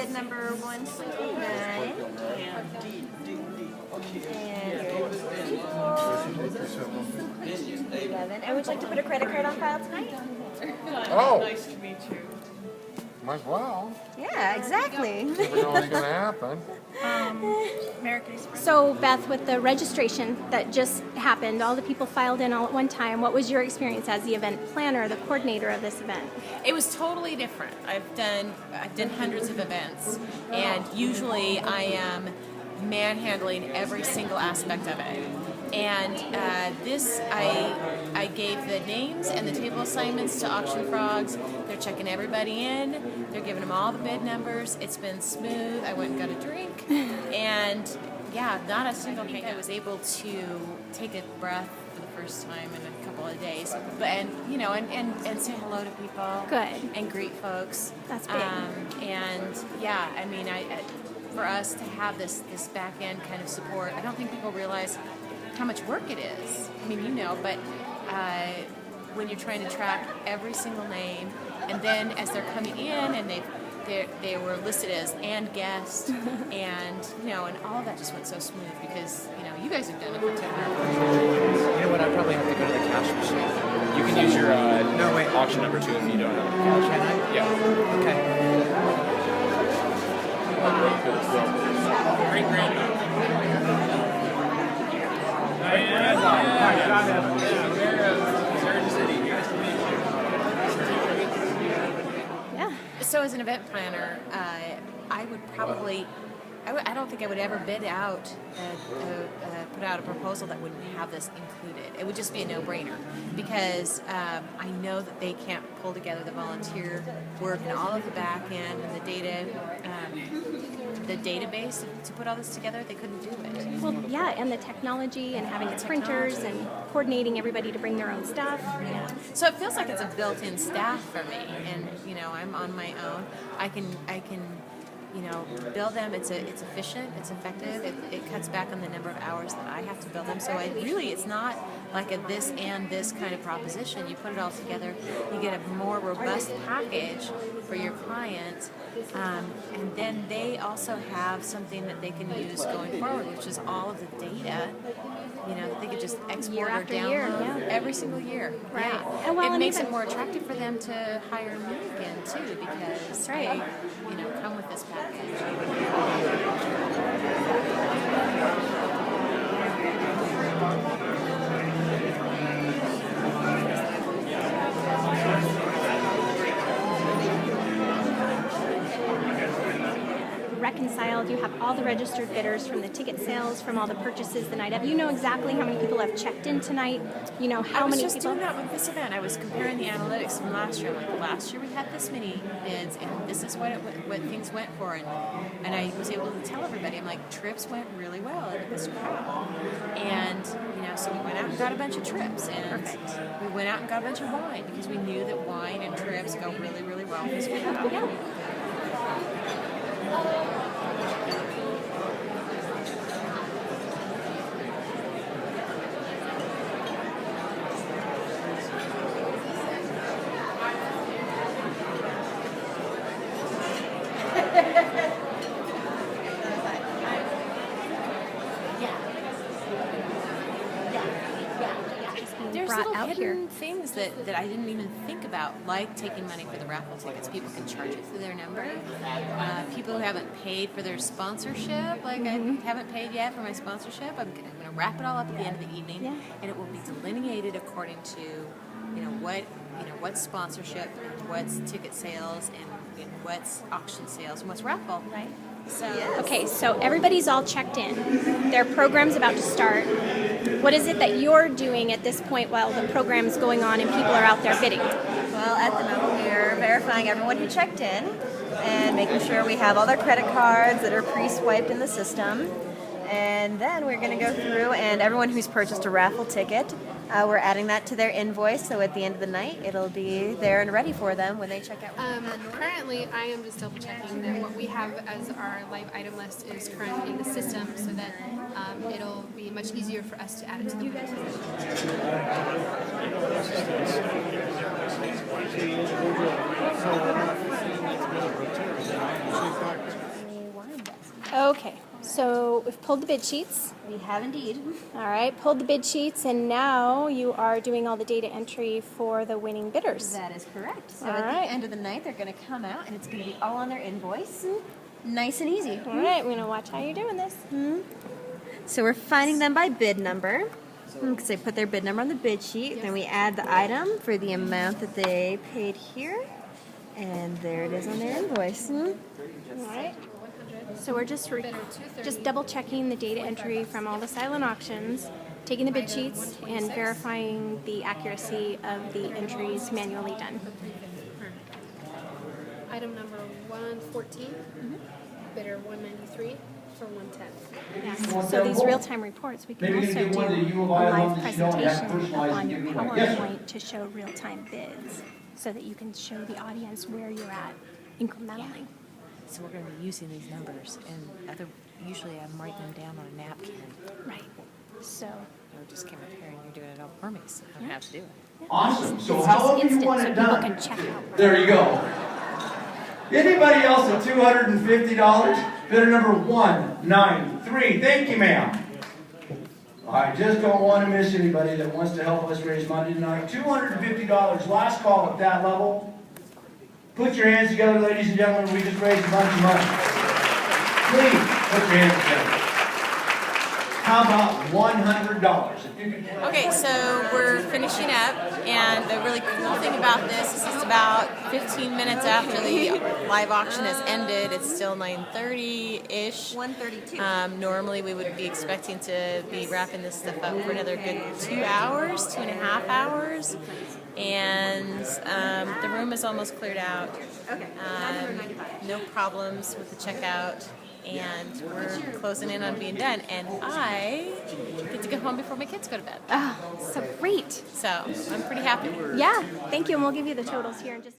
bid number 129. And 11. And would you like to put a credit card on file tonight? Oh, Nice to meet you. might as well. Yeah, exactly. Never know what's going to happen. So, Beth, with the registration that just happened, all the people filed in all at one time. What was your experience as the event planner, the coordinator of this event? It was totally different. I've done hundreds of events, and usually I am manhandling every single aspect of it. And this, I gave the names and the table assignments to Auction Frogs. They're checking everybody in. They're giving them all the bid numbers. It's been smooth. I went and got a drink. And yeah, not a single hang. I was able to take a breath for the first time in a couple of days. But and say hello to people. Good. And greet folks. That's big. And yeah, I mean, for us to have this back end kind of support, I don't think people realize how much work it is. I mean, but when you're trying to track every single name, and then as they're coming in and they were listed as and guest, and and all of that just went so smooth because you guys have done it for 10 years. You know what? I probably have to go to the cash machine. You can use your auction number too if you don't have a cash. Can I? Yeah. Okay. Great grandmother. Yeah. So as an event planner, I would probably, I don't think I would ever bid out, put out a proposal that wouldn't have this included. It would just be a no-brainer because I know that they can't pull together the volunteer work and all of the back end and the data, the database to put all this together. They couldn't do it. Well, yeah, and the technology and having the printers and coordinating everybody to bring their own stuff. Yeah. So it feels like it's a built-in staff for me, and I'm on my own. I can build them. It's efficient, it's effective. It cuts back on the number of hours that I have to build them. So it's not like a this and this kind of proposition. You put it all together, you get a more robust package for your client, and then they also have something that they can use going forward, which is all of the data. That they could just export Year or after download year, yeah. every single year. Right. Yeah. And It makes it more attractive for them to hire me again too, because right. I come with this package. Reconciled. You have all the registered bidders from the ticket sales, from all the purchases the night of. You know exactly how many people have checked in tonight. You know how many people. I was just doing that with this event. I was comparing the analytics from last year. Like last year we had this many bids, and this is what things went for, and I was able to tell everybody. I'm like, trips went really well at this crowd, and so we went out and got a bunch of trips, and we went out and got a bunch of wine because we knew that wine and trips go really, really well this crowd. Yeah. There's brought little out hidden here. things that I didn't even think about, like taking money for the raffle tickets. People can charge it through their number. People who haven't paid for their sponsorship, like I haven't paid yet for my sponsorship, I'm going to wrap it all up at the end of the evening, and it will be delineated according to what's sponsorship, and what's ticket sales, and what's auction sales, and what's raffle. Right. So Okay, so everybody's all checked in. Their program's about to start. What is it that you're doing at this point while the program's going on and people are out there bidding? Well, at the moment we're verifying everyone who checked in and making sure we have all their credit cards that are pre-swiped in the system. And then we're going to go through, and everyone who's purchased a raffle ticket, we're adding that to their invoice, so at the end of the night it'll be there and ready for them when they check out. Currently, I am just double checking that what we have as our live item list is currently in the system, so that it'll be much easier for us to add it to the website. So, Okay, so we've pulled the bid sheets. We have indeed. All right, pulled the bid sheets, and now you are doing all the data entry for the winning bidders. That is correct. So All at right. the end of the night, they're going to come out, and it's going to be all on their invoice. Nice and easy. All right, we're going to watch how you're doing this. So we're finding them by bid number. Because they put their bid number on the bid sheet. Then we add the item for the amount that they paid here. And there it is on their invoice. All right. So we're just double checking the data entry from all the silent auctions, taking the bid sheets, and verifying the accuracy of the entries manually done. Item number 114, bidder 193 for 110. Yes. So these real-time reports, we can also do a live presentation up on your PowerPoint to show real-time bids so that you can show the audience where you're at incrementally. So we're going to be using these numbers, and usually I'm writing them down on a napkin. Right. So I just came up here and you're doing it all for me, so I don't have to do it. Awesome. So it's however just you instant, want so it people done. can check out. There you go. Anybody else at $250? Bidder number 193. Thank you, ma'am. I just don't want to miss anybody that wants to help us raise money tonight. $250. Last call at that level. Put your hands together, ladies and gentlemen. We just raised a bunch of money. Please put your hands together. How about $100? If you could. Okay, so we're finishing up, and the really cool thing about this is it's about 15 minutes after the live auction has ended. It's still 9:30-ish. 132. Normally we would be expecting to be wrapping this stuff up for another good 2 hours, 2.5 hours. And the room is almost cleared out. Okay. No problems with the checkout. And we're closing in on being done. And I get to go home before my kids go to bed. Oh, so great. So I'm pretty happy. Yeah, thank you, and we'll give you the totals here in just